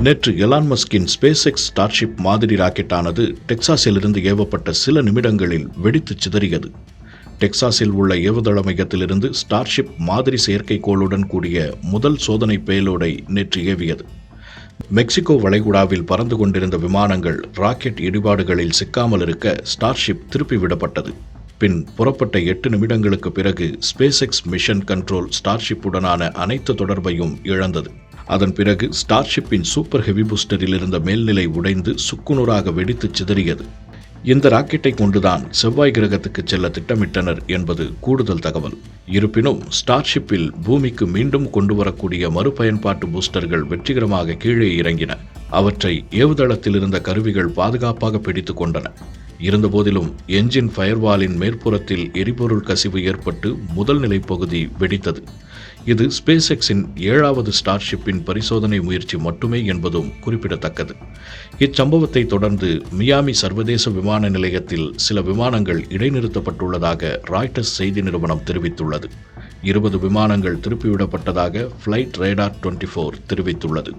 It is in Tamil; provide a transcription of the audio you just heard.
நேற்று எலான் மஸ்கின் ஸ்பேஸ் எக்ஸ் ஸ்டார்ஷிப் மாதிரி ராக்கெட்டானது டெக்சாஸிலிருந்து ஏவப்பட்ட சில நிமிடங்களில் வெடித்து சிதறியது. டெக்சாஸில் உள்ள ஏவுதள மையத்திலிருந்து ஸ்டார்ஷிப் மாதிரி செயற்கைக்கோளுடன் கூடிய முதல் சோதனை பேலோடை நேற்று ஏவியது. மெக்சிகோ வளைகுடாவில் பறந்து கொண்டிருந்த விமானங்கள் ராக்கெட் இடிபாடுகளில் சிக்காமல் இருக்க ஸ்டார்ஷிப் திருப்பிவிடப்பட்டது. பின் புறப்பட்ட 8 நிமிடங்களுக்கு பிறகு ஸ்பேஸ் எக்ஸ் மிஷன் கண்ட்ரோல் ஸ்டார்ஷிப்புடனான அனைத்து தொடர்பையும் இழந்தது. அதன் பிறகு ஸ்டார்ஷிப்பின் சூப்பர் ஹெவி பூஸ்டரில் இருந்த மேல்நிலை உடைந்து சுக்குநூறாக வெடித்து சிதறியது. இந்த ராக்கெட்டை கொண்டுதான் செவ்வாய் கிரகத்துக்கு செல்ல திட்டமிட்டனர் என்பது கூடுதல் தகவல். இருப்பினும் ஸ்டார்ஷிப்பில் பூமிக்கு மீண்டும் கொண்டு வரக்கூடிய மறுபயன்பாட்டு பூஸ்டர்கள் வெற்றிகரமாக கீழே இறங்கின. அவற்றை ஏவுதளத்தில் இருந்த கருவிகள் பாதுகாப்பாக பிடித்து கொண்டன. இருந்தபோதிலும் என்ஜின் ஃபயர்வாலின் மேற்புறத்தில் எரிபொருள் கசிவு ஏற்பட்டு முதல் நிலை பகுதி வெடித்தது. இது ஸ்பேஸ் எக்ஸின் 7வது ஸ்டார்ஷிப்பின் பரிசோதனை முயற்சி மட்டுமே என்பதும் குறிப்பிடத்தக்கது. இச்சம்பவத்தை தொடர்ந்து மியாமி சர்வதேச விமான நிலையத்தில் சில விமானங்கள் இடைநிறுத்தப்பட்டுள்ளதாக ராய்ட்டர்ஸ் செய்தி நிறுவனம் தெரிவித்துள்ளது. 20 விமானங்கள் திருப்பிவிடப்பட்டதாக ஃப்ளைட் ரேடார் 24 தெரிவித்துள்ளது.